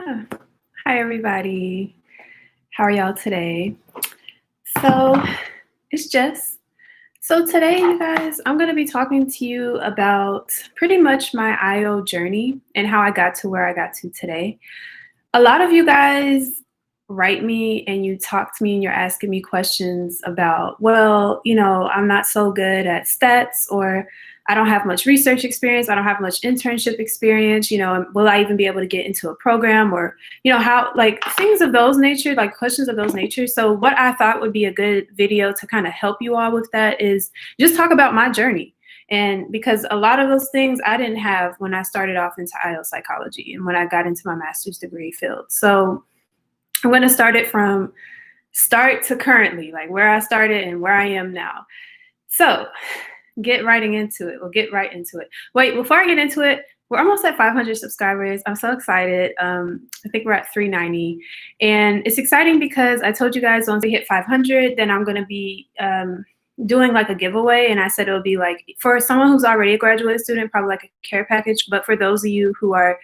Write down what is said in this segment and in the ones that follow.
Yeah. Hi, everybody. How are y'all today? So, it's Jess. So, today, you guys, I'm going to be talking to you about pretty much my IO journey and how I got to where I got to today. A lot of you guys write me and you talk to me and you're asking me questions about, well, I'm not so good at stats, or I don't have much research experience. I don't have much internship experience. Will I even be able to get into a program, or, how, like, things of those nature, like questions of those nature. So what I thought would be a good video to kind of help you all with that is just talk about my journey. And because a lot of those things I didn't have when I started off into IO psychology and when I got into my master's degree field. So I'm going to start it from start to currently, like where I started and where I am now. So get right into it. We'll get right into it. Wait, before I get into it, we're almost at 500 subscribers. I'm so excited. I think we're at 390. And it's exciting because I told you guys once we hit 500, then I'm going to be doing like a giveaway. And I said it'll be like for someone who's already a graduate student, probably like a care package. But for those of you who are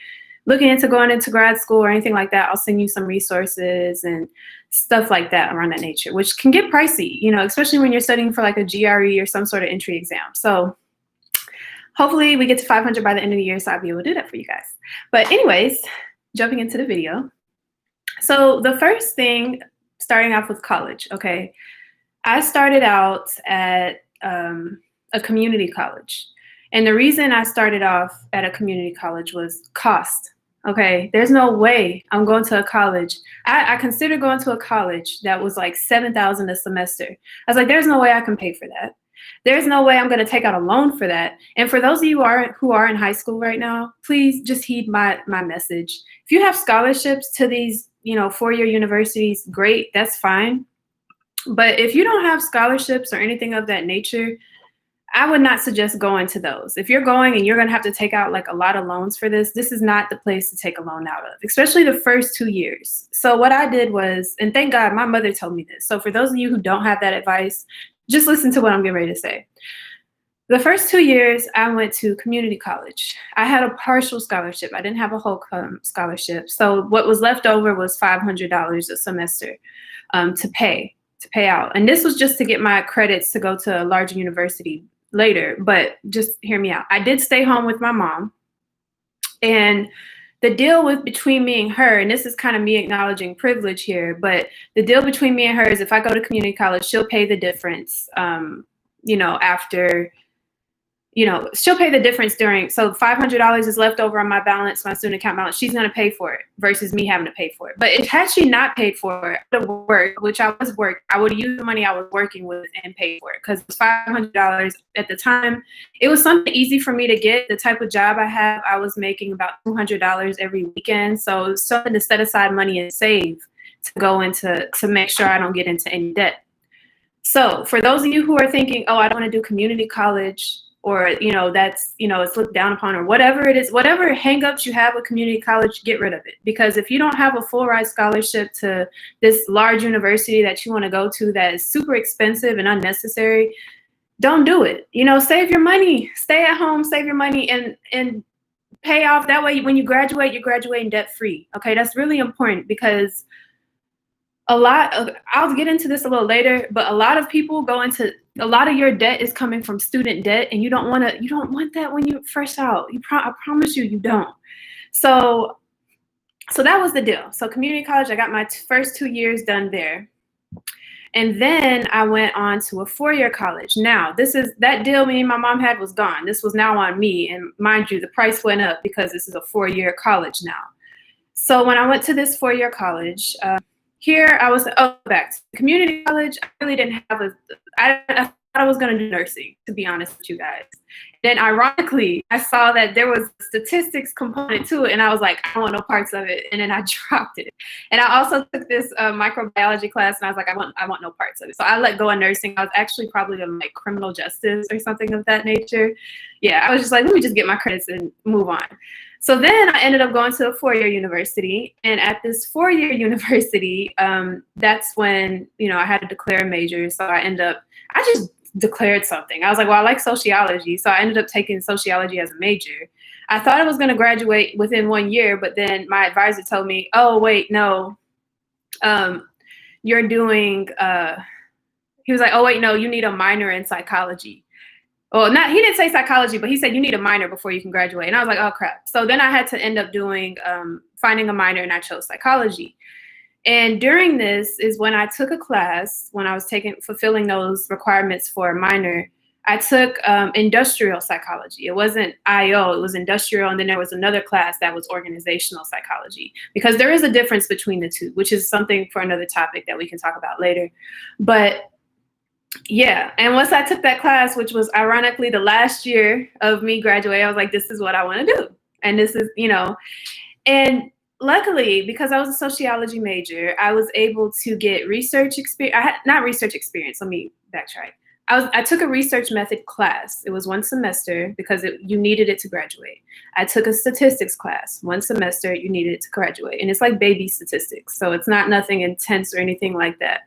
looking into going into grad school or anything like that, I'll send you some resources and stuff like that around that nature, which can get pricey, especially when you're studying for like a GRE or some sort of entry exam. So hopefully we get to 500 by the end of the year, so I'll be able to do that for you guys. But anyways, jumping into the video. So the first thing, starting off with college, okay? I started out at a community college. And the reason I started off at a community college was cost. Okay, there's no way I'm going to a college. I considered going to a college that was like $7,000 a semester. I was like, there's no way I can pay for that. There's no way I'm going to take out a loan for that. And for those of you who are in high school right now, please just heed my message. If you have scholarships to these, four-year universities, great, that's fine. But if you don't have scholarships or anything of that nature, I would not suggest going to those. If you're going and you're going to have to take out like a lot of loans for this is not the place to take a loan out of, especially the first 2 years. So what I did was, and thank God my mother told me this. So for those of you who don't have that advice, just listen to what I'm getting ready to say. The first 2 years I went to community college. I had a partial scholarship. I didn't have a whole scholarship. So what was left over was $500 a semester to pay out. And this was just to get my credits to go to a larger university later, but just hear me out. I did stay home with my mom, and the deal between me and her, and this is kind of me acknowledging privilege here, but the deal between me and her is if I go to community college, she'll pay the difference, after, she'll pay the difference so $500 is left over on my balance, my student account balance. She's going to pay for it versus me having to pay for it. But had she not paid for it, I would have worked, which I was working. I would use the money I was working with and pay for it because it was $500 at the time. It was something easy for me to get. The type of job I have, I was making about $200 every weekend. So it was something to set aside money and save to go into to make sure I don't get into any debt. So for those of you who are thinking, oh, I don't want to do community college, or, that's, it's looked down upon, or whatever it is, whatever hangups you have with community college, get rid of it. Because if you don't have a full ride scholarship to this large university that you want to go to that is super expensive and unnecessary, don't do it. Save your money, stay at home, save your money and pay off. That way, when you graduate, you're graduating debt free. Okay, that's really important because I'll get into this a little later, but a lot of people a lot of your debt is coming from student debt, and you don't want that when you're fresh out. I promise you don't. So that was the deal. So community college, I got my first 2 years done there. And then I went on to a 4-year college. Now, that deal me and my mom had was gone. This was now on me. And mind you, the price went up because this is a 4-year college now. So when I went to this 4-year college, here I was, back to community college. I really didn't have I thought I was going to do nursing, to be honest with you guys. Then ironically, I saw that there was a statistics component to it, and I was like, I don't want no parts of it. And then I dropped it. And I also took this microbiology class, and I was like, I want no parts of it. So I let go of nursing. I was actually probably in like criminal justice or something of that nature. Yeah, I was just like, let me just get my credits and move on. So then I ended up going to a 4-year university. And at this 4-year university, that's when, I had to declare a major. So I just declared something. I was like, well, I like sociology. So I ended up taking sociology as a major. I thought I was going to graduate within 1 year, but then my advisor told me, oh, wait, no, um, you're doing, he was like, oh, wait, no, you need a minor in psychology. Well, not, he didn't say psychology, but he said you need a minor before you can graduate. And I was like, oh, crap. So then I had to end up doing, finding a minor, and I chose psychology. And during this is when I took a class, when I was fulfilling those requirements for a minor. I took industrial psychology. It wasn't IO, it was industrial. And then there was another class that was organizational psychology, because there is a difference between the two, which is something for another topic that we can talk about later. But yeah, and once I took that class, which was ironically the last year of me graduating, I was like, this is what I want to do. And this is, and luckily, because I was a sociology major, I was able to get research experience. Not research experience, let me backtrack. I took a research method class. It was 1 semester because you needed it to graduate. I took a statistics class, 1 semester, you needed it to graduate. And it's like baby statistics. So it's not nothing intense or anything like that.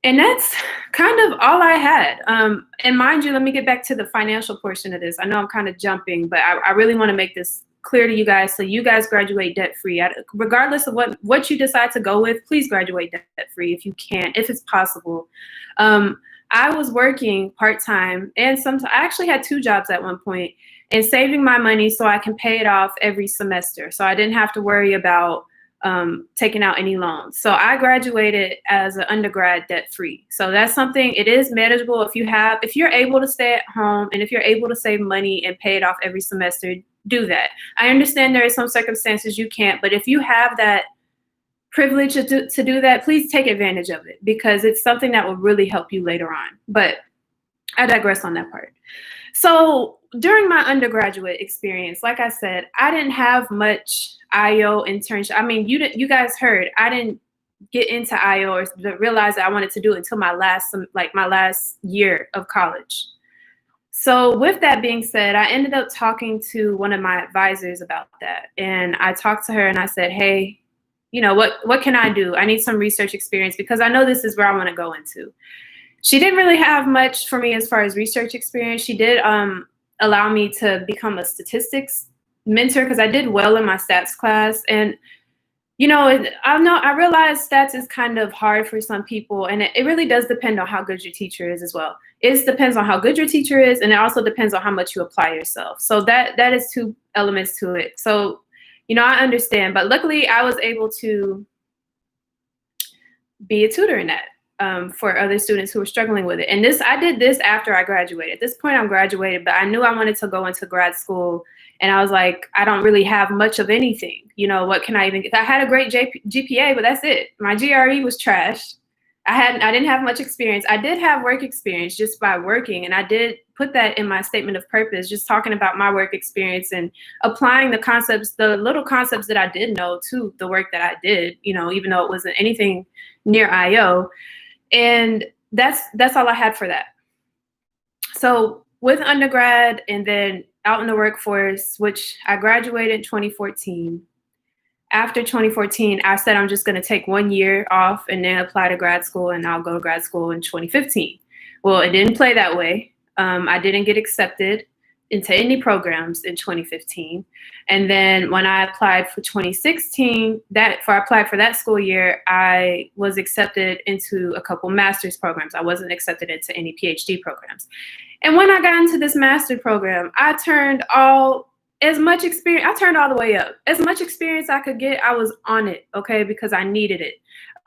And that's kind of all I had. And mind you, let me get back to the financial portion of this. I know I'm kind of jumping, but I really want to make this clear to you guys, so you guys graduate debt-free. Regardless of what you decide to go with, please graduate debt-free if you can, if it's possible. I was working part-time, and I actually had 2 jobs at one point, and saving my money so I can pay it off every semester. So I didn't have to worry about taking out any loans. So I graduated as an undergrad debt-free. So that's something, it is manageable if you're able to stay at home, and if you're able to save money and pay it off every semester, do that. I understand there are some circumstances you can't, but if you have that privilege to do that, please take advantage of it, because it's something that will really help you later on. But I digress on that part. So during my undergraduate experience, like I said, I didn't have much IO internship. I mean, you guys heard, I didn't get into IO or realize that I wanted to do it until my last year of college. So with that being said, I ended up talking to one of my advisors about that. And I talked to her and I said, hey, what can I do? I need some research experience because I know this is where I want to go into. She didn't really have much for me as far as research experience. She did allow me to become a statistics mentor because I did well in my stats class. And I realize stats is kind of hard for some people, and it really does depend on how good your teacher is as well. It depends on how good your teacher is, and it also depends on how much you apply yourself. So that is 2 elements to it. So, I understand, but luckily I was able to be a tutor in that for other students who were struggling with it. And I did this after I graduated. At this point, I'm graduated, but I knew I wanted to go into grad school. And I was like, I don't really have much of anything. What can I even get? I had a great GPA, but that's it. My GRE was trash. I didn't have much experience. I did have work experience just by working. And I did put that in my statement of purpose, just talking about my work experience and applying the little concepts that I did know to the work that I did, even though it wasn't anything near IO. And that's all I had for that. So with undergrad and then out in the workforce, which I graduated in 2014. After 2014, I said I'm just going to take 1 year off and then apply to grad school, and I'll go to grad school in 2015. Well, it didn't play that way. I didn't get accepted into any programs in 2015. And then when I applied for 2016, I applied for that school year, I was accepted into a couple master's programs. I wasn't accepted into any PhD programs. And when I got into this master program, I turned all the way up. As much experience I could get, I was on it, okay, because I needed it.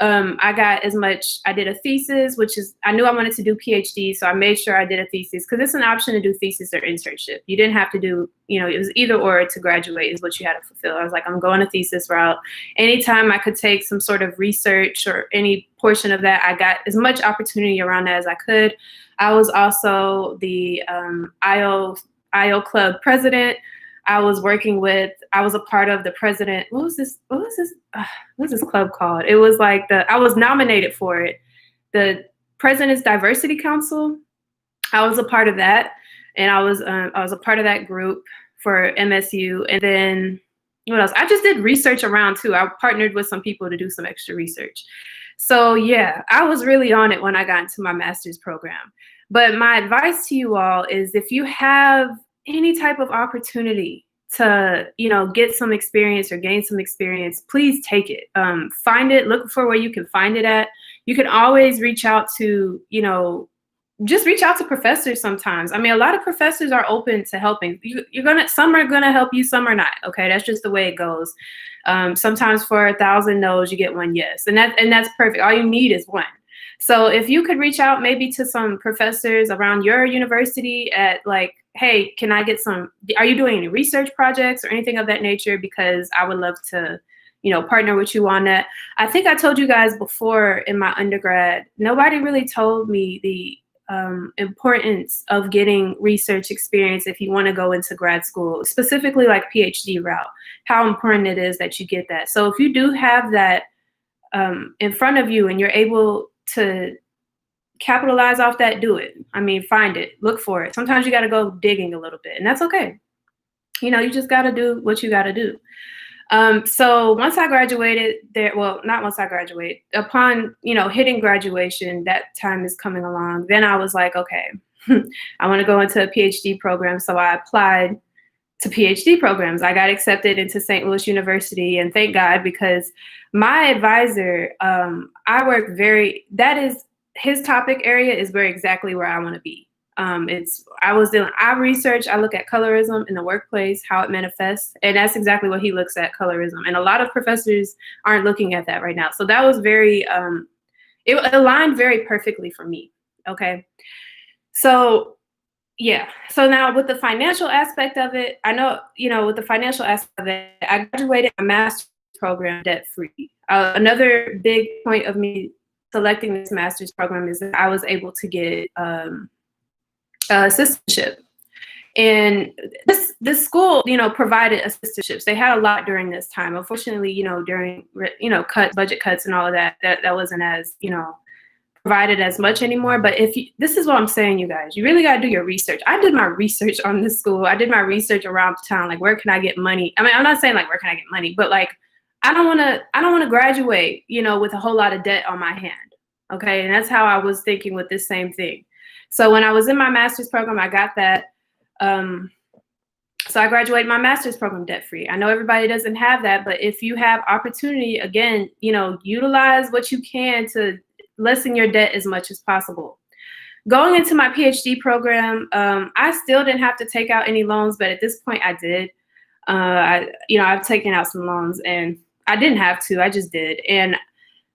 I did a thesis, I knew I wanted to do PhD, so I made sure I did a thesis because it's an option to do thesis or internship. You didn't have to do, it was either or to graduate is what you had to fulfill. I was like, I'm going a thesis route. Anytime I could take some sort of research or any portion of that, I got as much opportunity around that as I could. I was also the IO club president. I was a part of the president. What was this club called? It was like I was nominated for it. The President's Diversity Council. I was a part of that. And I was a part of that group for MSU. And then what else? I just did research around too. I partnered with some people to do some extra research. So yeah, I was really on it when I got into my master's program. But my advice to you all is if you have any type of opportunity to, get some experience or gain some experience, please take it. Find it, look for where you can find it at. You can always reach out to, just reach out to professors sometimes. I mean, a lot of professors are open to helping. Some are gonna help you, some are not. Okay, that's just the way it goes. Sometimes for 1,000 no's, you get one yes, and that's perfect. All you need is one. So if you could reach out maybe to some professors around your university at like, hey, can I get are you doing any research projects or anything of that nature? Because I would love to, partner with you on that. I think I told you guys before in my undergrad, nobody really told me the importance of getting research experience if you want to go into grad school, specifically like PhD route, how important it is that you get that. So if you do have that in front of you and you're able to capitalize off that, do it. I mean, find it, look for it. Sometimes you got to go digging a little bit, and that's okay. You just got to do what you got to do. So once I graduated not once I graduated, upon, hitting graduation, that time is coming along. Then I was like, okay, I want to go into a PhD program. So I applied to PhD programs. I got accepted into St. Louis University, and thank God, because my advisor, his topic area is exactly where I want to be. I research, I look at colorism in the workplace, how it manifests, and that's exactly what he looks at, colorism. And a lot of professors aren't looking at that right now. So that was it aligned very perfectly for me. Okay. So yeah. So now with the financial aspect of it, I know, with the financial aspect of it, I graduated my master's program debt-free. Another big point of me selecting this master's program is that I was able to get assistantship. And this school, provided assistantships. They had a lot during this time. Unfortunately, during, budget cuts and all of that wasn't as, provided as much anymore. But this is what I'm saying, you guys, you really got to do your research. I did my research on this school. I did my research around town. Like, where can I get money? I mean, I'm not saying like, where can I get money, but like, I don't want to graduate, with a whole lot of debt on my hand. Okay. And that's how I was thinking with this same thing. So when I was in my master's program, I got that. So I graduated my master's program debt-free. I know everybody doesn't have that, but if you have opportunity, again, utilize what you can to lessen your debt as much as possible. Going into my PhD program, I still didn't have to take out any loans, but at this point I did. I've taken out some loans, and I didn't have to, I just did. And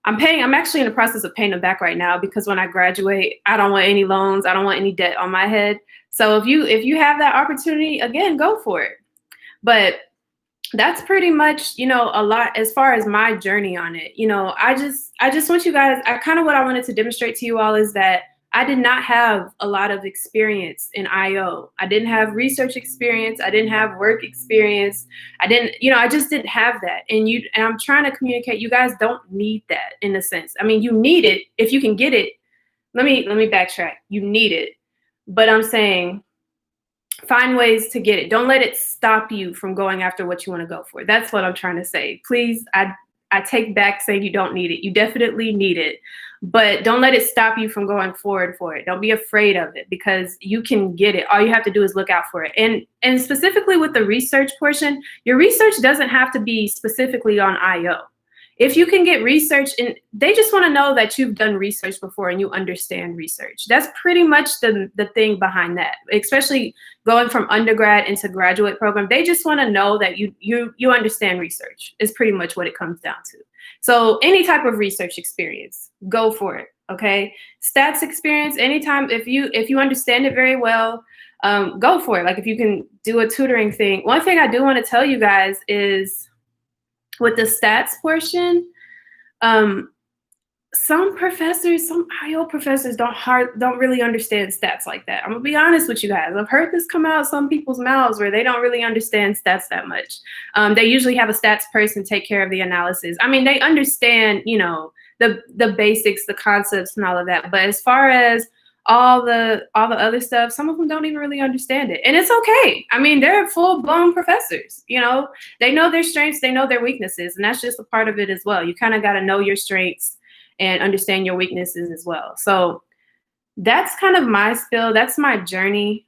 I'm actually in the process of paying them back right now, because when I graduate, I don't want any loans. I don't want any debt on my head. So if you have that opportunity, again, go for it. But that's pretty much, a lot as far as my journey on it. I just want you guys, what I wanted to demonstrate to you all is that I did not have a lot of experience in IO. I didn't have research experience. I didn't have work experience. I just didn't have that. And I'm trying to communicate, you guys don't need that in a sense. I mean, you need it if you can get it. Let me backtrack. You need it. But I'm saying, find ways to get it. Don't let it stop you from going after what you want to go for. That's what I'm trying to say. Please, I take back saying you don't need it. You definitely need it. But don't let it stop you from going forward for it. Don't be afraid of it, because you can get it. All you have to do is look out for it. And specifically with the research portion, your research doesn't have to be specifically on IO. If you can get research, and they just want to know that you've done research before and you understand research. That's pretty much the thing behind that, especially going from undergrad into graduate program. They just want to know that you understand research is pretty much what it comes down to. So any type of research experience, go for it. Okay. Stats experience, anytime, if you understand it very well, go for it. Like, if you can do a tutoring thing. One thing I do want to tell you guys is, with the stats portion, some IO professors don't really understand stats like that. I'm gonna be honest with you guys. I've heard this come out of some people's mouths where they don't really understand stats that much. They usually have a stats person take care of the analysis. I mean, they understand, the basics, the concepts, and all of that. But as far as all the other stuff, some of them don't even really understand it. And it's okay. I mean, they're full-blown professors, they know their strengths, they know their weaknesses, and that's just a part of it as well. You kind of got to know your strengths and understand your weaknesses as well. So that's kind of my spill. That's my journey.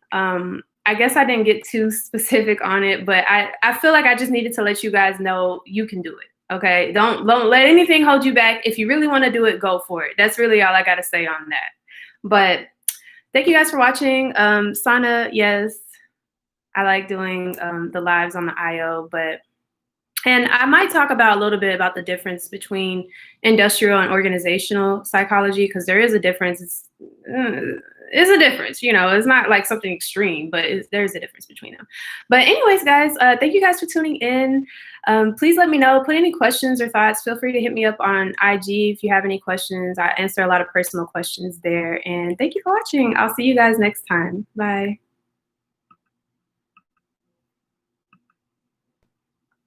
I guess I didn't get too specific on it, but I feel like I just needed to let you guys know you can do it. Okay. Don't let anything hold you back. If you really want to do it, go for it. That's really all I got to say on that. But thank you guys for watching. Sana, yes, I like doing the lives on the IO, and I might talk about a little bit about the difference between industrial and organizational psychology, because there is a difference. It's a difference, it's not like something extreme, but there's a difference between them. But anyways, guys, thank you guys for tuning in. Please let me know, put any questions or thoughts. Feel free to hit me up on IG if you have any questions. I answer a lot of personal questions there. And thank you for watching. I'll see you guys next time. Bye.